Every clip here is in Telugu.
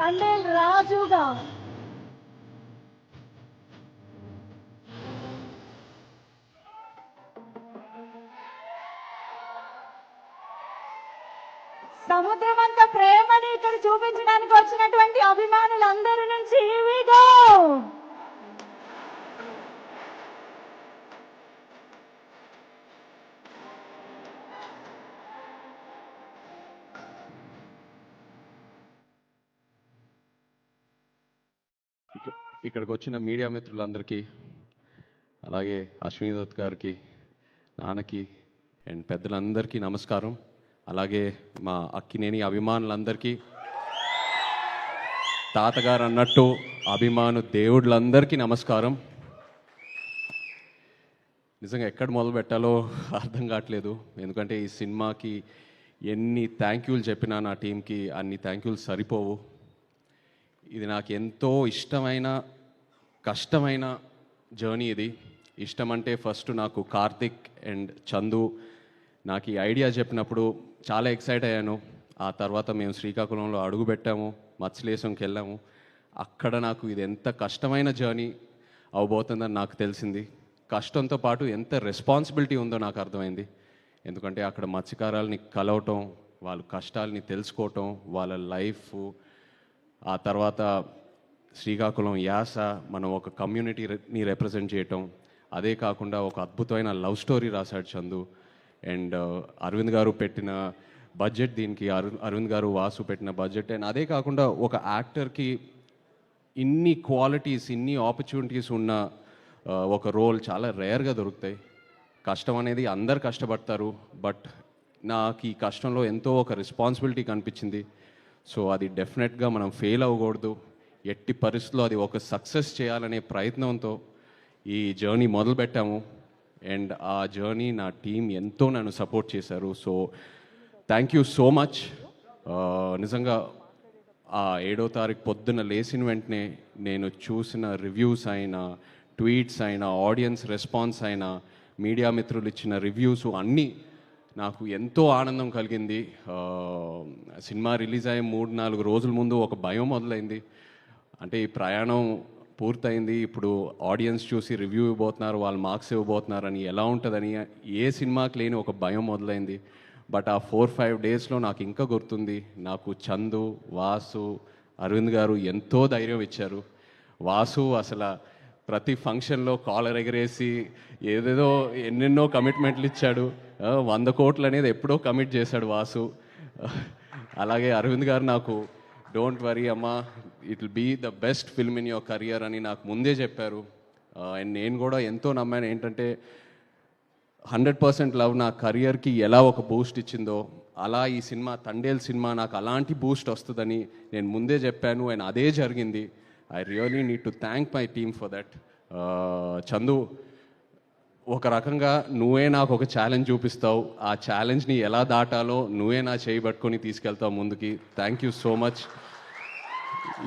తండేల్ రాజుగా సముద్రం అంత ప్రేమని ఇక్కడ చూపించడానికి వచ్చినటువంటి అభిమానులందరి నుంచి ఇవిగో ఇక్కడికి వచ్చిన మీడియా మిత్రులందరికీ, అలాగే అశ్విని దత్ గారికి, నాన్నకి అండ్ పెద్దలందరికీ నమస్కారం. అలాగే మా అక్కినేని అభిమానులందరికీ, తాతగారు అన్నట్టు అభిమాను దేవుళ్ళందరికీ నమస్కారం. నిజంగా ఎక్కడ మొదలు పెట్టాలో అర్థం కావట్లేదు. ఎందుకంటే ఈ సినిమాకి ఎన్ని థ్యాంక్ యూలు చెప్పినా నా టీంకి అన్ని థ్యాంక్ యూలు సరిపోవు. ఇది నాకు ఎంతో ఇష్టమైన కష్టమైన జర్నీ. ఇది ఇష్టం అంటే ఫస్ట్ నాకు కార్తిక్ అండ్ చందు నాకు ఈ ఐడియా చెప్పినప్పుడు చాలా ఎక్సైట్ అయ్యాను. ఆ తర్వాత మేము శ్రీకాకుళంలో అడుగు పెట్టాము, మత్స్యలేశంకి వెళ్ళాము. అక్కడ నాకు ఇది ఎంత కష్టమైన జర్నీ అవబోతుందని నాకు తెలిసింది. కష్టంతో పాటు ఎంత రెస్పాన్సిబిలిటీ ఉందో నాకు అర్థమైంది. ఎందుకంటే అక్కడ మత్స్యకారాలని కలవటం, వాళ్ళ కష్టాలని తెలుసుకోవటం, వాళ్ళ లైఫ్, ఆ తర్వాత శ్రీకాకుళం యాస, మనం ఒక కమ్యూనిటీని రిప్రజెంట్ చేయటం, అదే కాకుండా ఒక అద్భుతమైన లవ్ స్టోరీ రాశాడు చందు. అండ్ అరవింద్ గారు పెట్టిన బడ్జెట్ దీనికి, అరవింద్ గారు వాసు పెట్టిన బడ్జెట్. అండ్ అదే కాకుండా ఒక యాక్టర్కి ఇన్ని క్వాలిటీస్, ఇన్ని ఆపర్చునిటీస్ ఉన్న ఒక రోల్ చాలా రేర్గా దొరుకుతాయి. కష్టం అనేది అందరు కష్టపడతారు, బట్ నాకు ఈ కష్టంలో ఎంతో ఒక రెస్పాన్సిబిలిటీ కనిపించింది. సో అది డెఫినెట్గా మనం ఫెయిల్ అవ్వకూడదు, ఎట్టి పరిస్థితుల్లో అది ఒక సక్సెస్ చేయాలనే ప్రయత్నంతో ఈ జర్నీ మొదలుపెట్టాము. అండ్ ఆ జర్నీ నా టీం ఎంతో నన్ను సపోర్ట్ చేశారు. So thank you so much. నిజంగా ఆ 7వ తారీఖు పొద్దున్న లేచిన వెంటనే నేను చూసిన రివ్యూస్ అయినా, ట్వీట్స్ అయినా, ఆడియన్స్ రెస్పాన్స్ అయినా, మీడియా మిత్రులు ఇచ్చిన రివ్యూస్ అన్నీ నాకు ఎంతో ఆనందం కలిగింది. సినిమా రిలీజ్ అయ్యే 3-4 రోజుల ముందు ఒక భయం మొదలైంది. అంటే ఈ ప్రయాణం పూర్తయింది, ఇప్పుడు ఆడియన్స్ చూసి రివ్యూ ఇవ్వబోతున్నారు, వాళ్ళు మార్క్స్ ఇవ్వబోతున్నారు అని ఎలా ఉంటుందని ఏ సినిమాకి లేని ఒక భయం మొదలైంది. బట్ ఆ 4-5 డేస్లో నాకు ఇంకా గుర్తుంది, నాకు చందు, వాసు, అరవింద్ గారు ఎంతో ధైర్యం ఇచ్చారు. వాసు అసలు ప్రతి ఫంక్షన్లో కాలర్ ఎగరేసి ఏదేదో ఎన్నెన్నో కమిట్మెంట్లు ఇచ్చాడు. 100 కోట్లు అనేది ఎప్పుడో కమిట్ చేశాడు వాసు. అలాగే అరవింద్ గారు నాకు డోంట్ వరీ అమ్మా, it will be the best film in your career అని నాకు ముందే చెప్పారు. అండ్ నేను కూడా ఎంతో నమ్మాను. ఏంటంటే 100% లవ్ నా కెరియర్కి ఎలా ఒక బూస్ట్ ఇచ్చిందో, అలా ఈ సినిమా తండేల్ సినిమా నాకు అలాంటి బూస్ట్ వస్తుందని నేను ముందే చెప్పాను. అండ్ అదే జరిగింది. I really need to thank my team for that. Chandu, ఒక రకంగా నువ్వే నాకు ఒక ఛాలెంజ్ చూపిస్తావు, ఆ ఛాలెంజ్ని ఎలా దాటాలో నువ్వే నా చేయి పట్టుకొని తీసుకెళ్తావు ముందుకి. Thank you so much.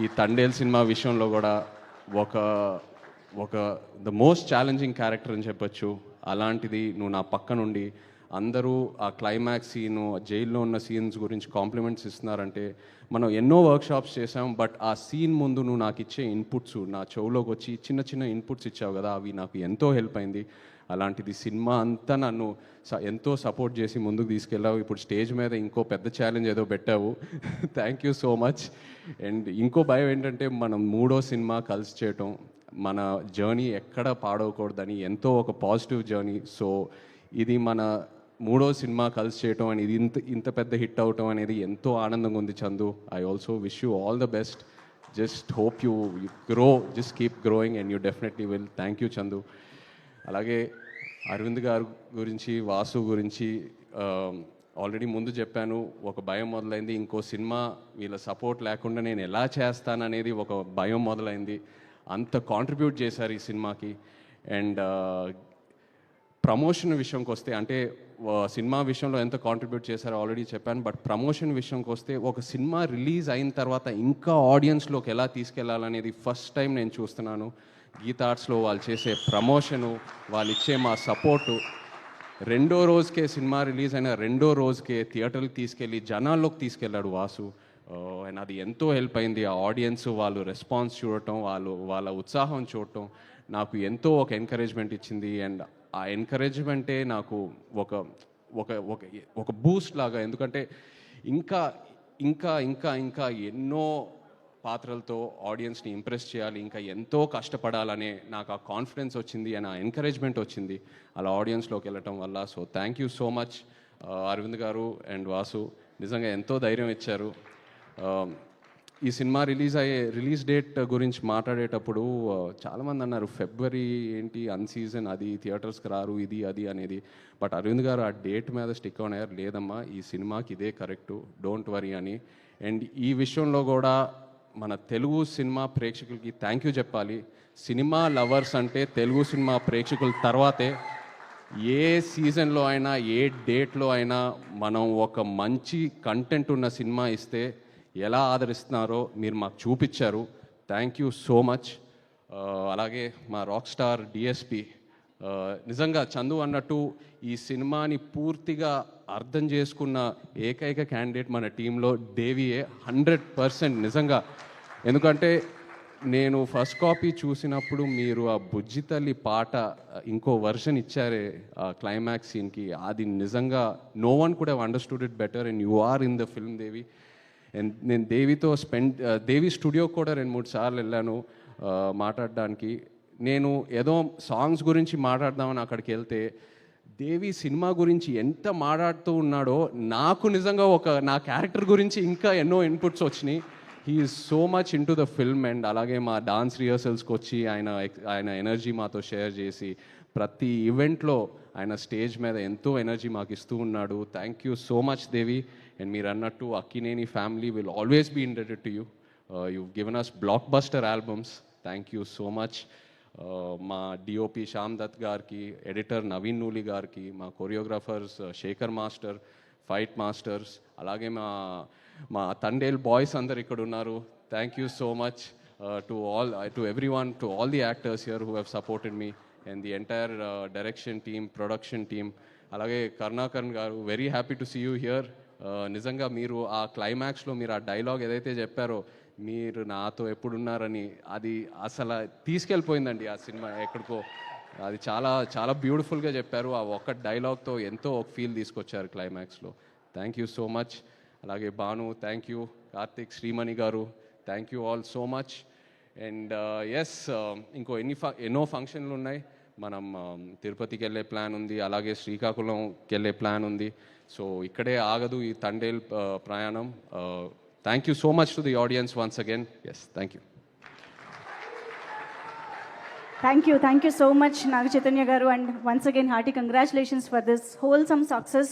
ఈ తండేల్ సినిమా విషయంలో కూడా ఒక ద మోస్ట్ ఛాలెంజింగ్ క్యారెక్టర్ అని చెప్పొచ్చు. అలాంటిది నువ్వు నా పక్క నుండి అందరూ ఆ క్లైమాక్స్ సీను, జైల్లో ఉన్న సీన్స్ గురించి కాంప్లిమెంట్స్ ఇస్తున్నారంటే, మనం ఎన్నో వర్క్షాప్స్ చేసాం, బట్ ఆ సీన్ ముందు నువ్వు నాకు ఇచ్చే ఇన్పుట్స్, నా చెవులోకి వచ్చి చిన్న చిన్న ఇన్పుట్స్ ఇచ్చావు కదా, అవి నాకు ఎంతో హెల్ప్ అయింది. అలాంటిది సినిమా అంతా నన్ను ఎంతో సపోర్ట్ చేసి ముందుకు తీసుకెళ్ళావు. ఇప్పుడు స్టేజ్ మీద ఇంకో పెద్ద ఛాలెంజ్ ఏదో పెట్టావు. Thank you so much. And ఇంకో భయం ఏంటంటే, మనం 3వ సినిమా కలిసి చేయటం, మన జర్నీ ఎక్కడ పాడవకూడదని ఎంతో ఒక పాజిటివ్ జర్నీ. సో ఇది మన 3వ సినిమా కలిసి చేయటం అని, ఇది ఇంత పెద్ద హిట్ అవటం అనేది ఎంతో ఆనందంగా ఉంది Chandu. I also wish you all the best. Just hope you grow, just keep growing and you definitely will. Thank you Chandu. అలాగే అరవింద్ గారు గురించి, వాసు గురించి ఆల్రెడీ ముందు చెప్పాను. ఒక భయం మొదలైంది, ఇంకో సినిమా వీళ్ళ సపోర్ట్ లేకుండా నేను ఎలా చేస్తాననేది ఒక భయం మొదలైంది. అంత కాంట్రిబ్యూట్ చేశారు ఈ సినిమాకి. అండ్ ప్రమోషన్ విషయంకి వస్తే, అంటే సినిమా విషయంలో ఎంత కాంట్రిబ్యూట్ చేశారో ఆల్రెడీ చెప్పాను, బట్ ప్రమోషన్ విషయంకి వస్తే ఒక సినిమా రిలీజ్ అయిన తర్వాత ఇంకా ఆడియన్స్లోకి ఎలా తీసుకెళ్లాలనేది ఫస్ట్ టైం నేను చూస్తున్నాను. గీతా ఆర్ట్స్లో వాళ్ళు చేసే ప్రమోషను, వాళ్ళు ఇచ్చే మా సపోర్టు, 2వ రోజుకే సినిమా రిలీజ్ అయిన 2వ రోజుకే థియేటర్కి తీసుకెళ్ళి జనాల్లోకి తీసుకెళ్ళాడు వాసు. అండ్ అది ఎంతో హెల్ప్ అయింది. ఆ ఆడియన్స్ వాళ్ళు రెస్పాన్స్ చూడటం, వాళ్ళ ఉత్సాహం చూడటం నాకు ఎంతో ఒక ఎంకరేజ్మెంట్ ఇచ్చింది. అండ్ ఆ ఎంకరేజ్మెంటే నాకు ఒక ఒక ఒక ఒక బూస్ట్ లాగా. ఎందుకంటే ఇంకా ఇంకా ఇంకా ఇంకా ఎన్నో పాత్రలతో ఆడియన్స్ని ఇంప్రెస్ చేయాలి, ఇంకా ఎంతో కష్టపడాలనే నాకు ఆ కాన్ఫిడెన్స్ వచ్చింది అండ్ ఆ ఎంకరేజ్మెంట్ వచ్చింది అలా ఆడియన్స్లోకి వెళ్ళటం వల్ల. So thank you so much Arvind గారు అండ్ వాసు, నిజంగా ఎంతో ధైర్యం ఇచ్చారు. ఈ సినిమా రిలీజ్ డేట్ గురించి మాట్లాడేటప్పుడు చాలామంది అన్నారు ఫిబ్రవరి ఏంటి అన్సీజన్, అది థియేటర్స్కి రారు, ఇది అది అనేది. బట్ అరవింద్ గారు ఆ డేట్ మీద స్టిక్ ఆన్ అయ్యారు, లేదమ్మా ఈ సినిమాకి ఇదే కరెక్టు, డోంట్ వరీ అని. అండ్ ఈ విషయంలో కూడా మన తెలుగు సినిమా ప్రేక్షకులకి థ్యాంక్ యూ చెప్పాలి. సినిమా లవర్స్ అంటే తెలుగు సినిమా ప్రేక్షకుల తర్వాతే. ఏ సీజన్లో అయినా ఏ డేట్లో అయినా మనం ఒక మంచి కంటెంట్ ఉన్న సినిమా ఇస్తే ఎలా ఆదరిస్తున్నారో మీరు మాకు చూపించారు. Thank you so much. అలాగే మా రాక్ స్టార్ డిఎస్పి, నిజంగా చందు అన్నట్టు ఈ సినిమాని పూర్తిగా అర్థం చేసుకున్న ఏకైక క్యాండిడేట్ మన టీంలో దేవియే, 100% నిజంగా. ఎందుకంటే నేను ఫస్ట్ కాపీ చూసినప్పుడు మీరు ఆ బుజ్జి తల్లి పాట ఇంకో వర్షన్ ఇచ్చారే ఆ క్లైమాక్స్ సీన్కి, అది నిజంగా no one could have understood it better and you are in the film Devi. And నేను దేవితో దేవి స్టూడియో కూడా 2-3 సార్లు వెళ్ళాను మాట్లాడడానికి. నేను ఏదో సాంగ్స్ గురించి మాట్లాడదామని అక్కడికి వెళ్తే దేవి సినిమా గురించి ఎంత మాట్లాడుతూ ఉన్నాడో నాకు నిజంగా నా క్యారెక్టర్ గురించి ఇంకా ఎన్నో ఇన్పుట్స్ వచ్చినాయి. He is so much in to the film. And అలాగే మా డాన్స్ రిహర్సల్స్కి వచ్చి ఆయన ఎనర్జీ మాతో షేర్ చేసి ప్రతి ఈవెంట్లో ఆయన స్టేజ్ మీద ఎంతో ఎనర్జీ మాకు ఇస్తూ ఉన్నాడు. Thank you so much Devi. And మీరు అన్నట్టు Akkineni family will always be indebted to you. you've given us blockbuster albums. Thank you so much. మా డిఓపి శ్యామ్ దత్ గారికి, ఎడిటర్ నవీన్ నూలి గారికి, మా choreographers Sekhar master, fight masters, అలాగే మా తండేల్ బాయ్స్ అందరు ఇక్కడ ఉన్నారు. Thank you so much to everyone, to all the actors here who have supported me and the entire direction team, production team. అలాగే కరుణాకరణ్ గారు, very happy to see you here. నిజంగా మీరు ఆ క్లైమాక్స్లో మీరు ఆ డైలాగ్ ఏదైతే చెప్పారో, మీరు నాతో ఎప్పుడున్నారని, అది అసలు తీసుకెళ్ళిపోయిందండి ఆ సినిమా ఎక్కడికో. అది చాలా చాలా బ్యూటిఫుల్గా చెప్పారు. ఆ ఒక్క డైలాగ్తో ఎంతో ఒక ఫీల్ తీసుకొచ్చారు క్లైమాక్స్లో. Thank you so much. అలాగే భాను, థ్యాంక్ యూ. కార్తిక్, శ్రీమణి గారు, thank you all so much. And yes, ఇంకో ఎన్నో ఫంక్షన్లు ఉన్నాయి. మనం తిరుపతికి వెళ్ళే ప్లాన్ ఉంది, అలాగే శ్రీకాకుళంకి వెళ్ళే ప్లాన్ ఉంది. సో ఇక్కడే ఆగదు ఈ తండేల్ ప్రయాణం. Thank you so much to the audience once again. Yes, thank you. Thank you so much, Naga Chaitanya garu, and once again hearty congratulations for this wholesome success.